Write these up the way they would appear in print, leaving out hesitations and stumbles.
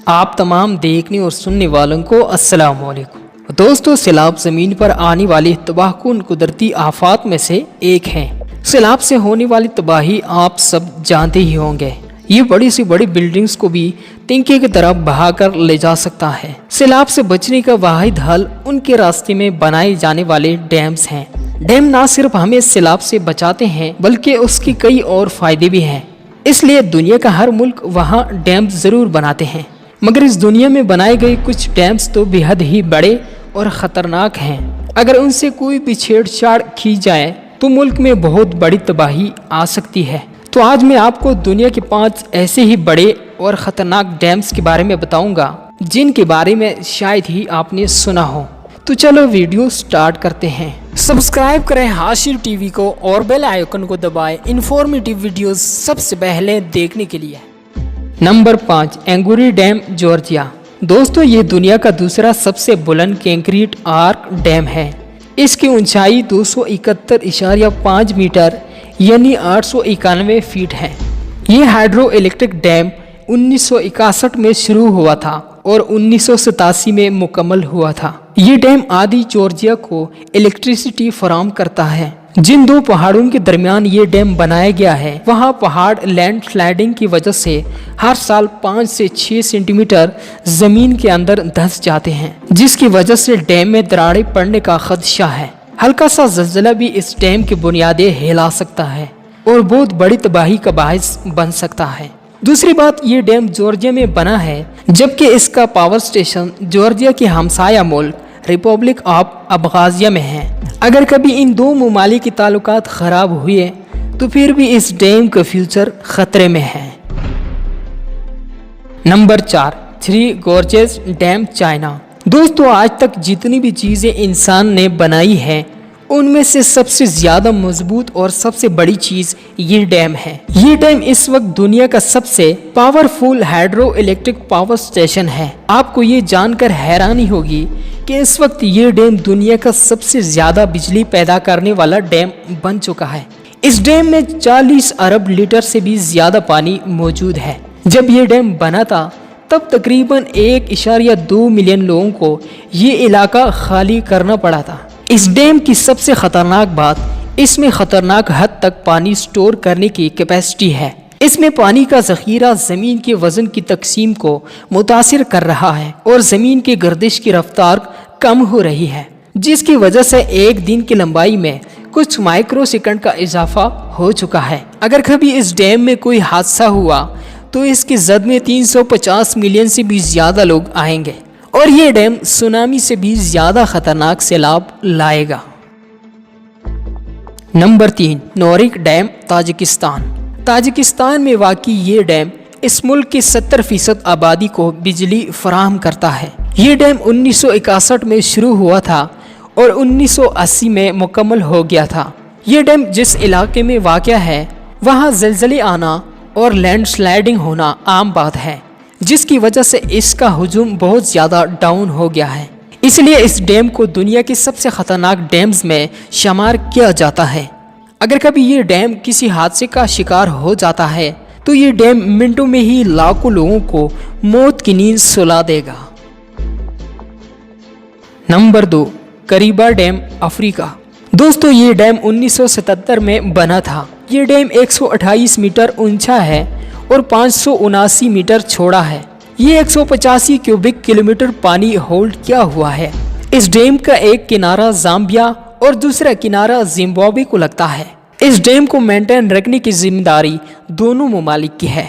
आप तमाम देखने और सुनने वालों को अस्सलाम वालेकुम। दोस्तों, सैलाब ज़मीन पर आने वाली तबाहकुन कुदरती आफात में से एक है। सैलाब से होने वाली तबाही आप सब जानते ही होंगे। ये बड़ी सी बड़ी बिल्डिंग्स को भी तिनके की तरफ बहाकर ले जा सकता है। सैलाब से बचने का वाहिद हल उनके रास्ते में बनाए जाने वाले डैम्स हैं। डैम ना सिर्फ हमें सैलाब से बचाते हैं बल्कि उसके कई और फायदे भी हैं। इसलिए दुनिया का हर मुल्क वहाँ डैम जरूर बनाते हैं, मगर इस दुनिया में बनाए गए कुछ डैम्स तो बेहद ही बड़े और ख़तरनाक हैं। अगर उनसे कोई भी छेड़छाड़ की जाए तो मुल्क में बहुत बड़ी तबाही आ सकती है। तो आज मैं आपको दुनिया के 5 ऐसे ही बड़े और ख़तरनाक डैम्स के बारे में बताऊंगा जिनके बारे में शायद ही आपने सुना हो। तो चलो वीडियो स्टार्ट करते हैं। सब्सक्राइब करें हाशिर टीवी को और बेल आइकन को दबाएं इन्फॉर्मेटिव वीडियोस सबसे पहले देखने के लिए। Number 5, Enguri dam, Georgia. दोस्तों, ये दुनिया का दूसरा सबसे बुलंद कंक्रीट आर्क डैम है। इसकी ऊंचाई 271.5 मीटर यानी 891 फीट है। ये हाइड्रो इलेक्ट्रिक डैम 1961 में शुरू हुआ था और 1987 में मुकम्मल हुआ था। ये डैम आदि जॉर्जिया को इलेक्ट्रिसिटी फराहम करता है। जिन 2 पहाड़ों के दरमियान ये डैम बनाया गया है, वहाँ पहाड़ लैंड स्लाइडिंग की वजह से हर साल 5 से 6 सेंटीमीटर जमीन के अंदर धंस जाते हैं, जिसकी वजह से डैम में दरारें पड़ने का खदशा है। हल्का सा ज़लज़ला भी इस डैम की बुनियादें हिला सकता है और बहुत बड़ी तबाही का बायस बन सकता है। दूसरी बात, ये डैम जॉर्जिया में बना है, जबकि इसका पावर स्टेशन जॉर्जिया के हमसाया मुल्क रिपब्लिक ऑफ अब्खाज़िया में है। अगर कभी इन 2 ममालिक के ताल्लुकात ख़राब हुए तो फिर भी इस डैम का फ्यूचर ख़तरे में है। Number 4, three gorges dam, China. दोस्तों, आज तक जितनी भी चीज़ें इंसान ने बनाई हैं उनमें से सबसे ज़्यादा मजबूत और सबसे बड़ी चीज़ ये डैम है। ये डैम इस वक्त दुनिया का सबसे powerful hydro electric power station है। आपको ये जानकर हैरानी होगी कि इस वक्त ये डैम दुनिया का सबसे ज़्यादा बिजली पैदा करने वाला डैम बन चुका है। इस डैम में 40 अरब लीटर से भी ज़्यादा पानी मौजूद है। जब ये डैम बना था तब तकरीबन 1.2 मिलियन लोगों को ये इलाका खाली करना पड़ा था। इस डैम की सबसे ख़तरनाक बात, इसमें ख़तरनाक हद तक पानी स्टोर करने की कैपेसिटी है। इसमें पानी का ज़ख़ीरा ज़मीन के वज़न की तकसीम को मुतासिर कर रहा है और ज़मीन की गर्दिश की रफ्तार कम हो रही है, जिसकी वजह से एक दिन की लंबाई में कुछ माइक्रो सेकंड का इजाफा हो चुका है। अगर कभी इस डैम में कोई हादसा हुआ तो इसकी जद में 350 मिलियन से भी ज़्यादा लोग आएंगे और ये डैम सुनामी से भी ज़्यादा ख़तरनाक सैलाब लाएगा। Number 3, Nurek dam, Tajikistan. Tajikistan में वाक़ई ये डैम इस मुल्क की 70% आबादी को बिजली फराहम करता है। ये डैम 1961 में शुरू हुआ था और 1980 में मुकम्मल हो गया था। ये डैम जिस इलाके में वाक़या है वहाँ ज़लज़ले आना और लैंड स्लाइडिंग होना आम बात है, जिसकी वजह से इसका हुजूम बहुत ज़्यादा डाउन हो गया है। इसलिए इस डैम को दुनिया के सबसे ख़तरनाक डैम्स में शुमार किया जाता है। अगर कभी ये डैम किसी हादसे का शिकार हो जाता है तो ये डैम मिनटों में ही लाखों लोगों को मौत की नींद सुला देगा। Number 2, Kariba dam, Africa. दोस्तों, ये डैम 1977 में बना था। ये डैम 128 मीटर ऊंचा है और 579 मीटर चौड़ा है। ये 185 क्यूबिक किलोमीटर पानी होल्ड किया हुआ है। इस डैम का एक किनारा जाम्बिया और दूसरा किनारा जिम्बाब्वे को लगता है। इस डैम को मेंटेन रखने की जिम्मेदारी दोनों ममालिक की है।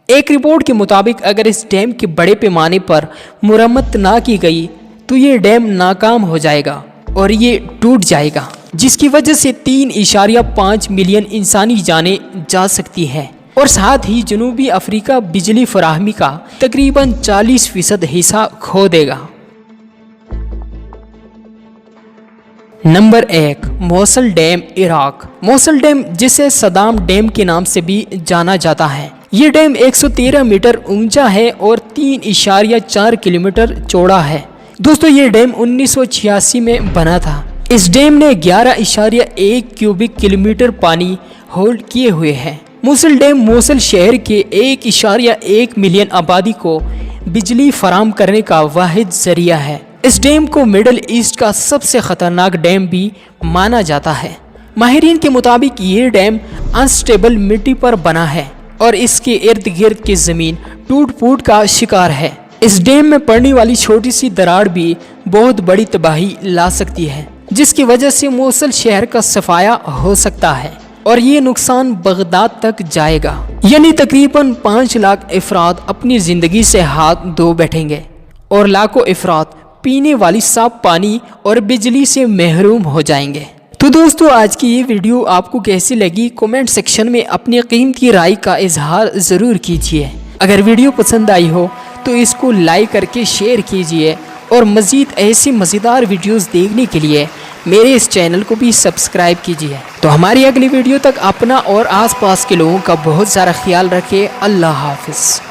एक रिपोर्ट के मुताबिक अगर इस डैम के बड़े पैमाने पर मुरम्मत ना की गई तो ये डैम नाकाम हो जाएगा और ये टूट जाएगा, जिसकी वजह से 3.5 मिलियन इंसानी जानें जा सकती है और साथ ही जनूबी अफ्रीका बिजली फराहमी का तकरीबन 40% हिस्सा खो देगा। Number 1, Mosul dam, Iraq. Mosul dam, जिसे सदाम डैम के नाम से भी जाना जाता है, ये डैम 113 मीटर ऊंचा है और 3.4 किलोमीटर चौड़ा है। दोस्तों, ये डैम 1986 में बना था। इस डैम ने 11.1 क्यूबिक किलोमीटर पानी होल्ड किए हुए हैं। मोसल डैम मोसल शहर के 1.1 मिलियन आबादी को बिजली फराहम करने का वाहिद जरिया है। इस डैम को मिडल ईस्ट का सबसे खतरनाक डैम भी माना जाता है। माहिरीन के मुताबिक ये डैम अनस्टेबल मिट्टी पर बना है और इसके इर्द गिर्द की ज़मीन टूट फूट का शिकार है। इस डैम में पड़ने वाली छोटी सी दरार भी बहुत बड़ी तबाही ला सकती है, जिसकी वजह से मोसल शहर का सफाया हो सकता है और ये नुकसान बगदाद तक जाएगा, यानी तकरीबन 5 लाख अफराद अपनी ज़िंदगी से हाथ धो बैठेंगे और लाखों अफराद पीने वाली साफ पानी और बिजली से महरूम हो जाएंगे। तो दोस्तों, आज की ये वीडियो आपको कैसी लगी, कमेंट सेक्शन में अपनी कीमती राय का इजहार ज़रूर कीजिए। अगर वीडियो पसंद आई हो तो इसको लाइक करके शेयर कीजिए और मज़ीद ऐसी मज़ेदार वीडियोस देखने के लिए मेरे इस चैनल को भी सब्सक्राइब कीजिए। तो हमारी अगली वीडियो तक अपना और आसपास के लोगों का बहुत सारा ख्याल रखें। अल्लाह हाफिज़।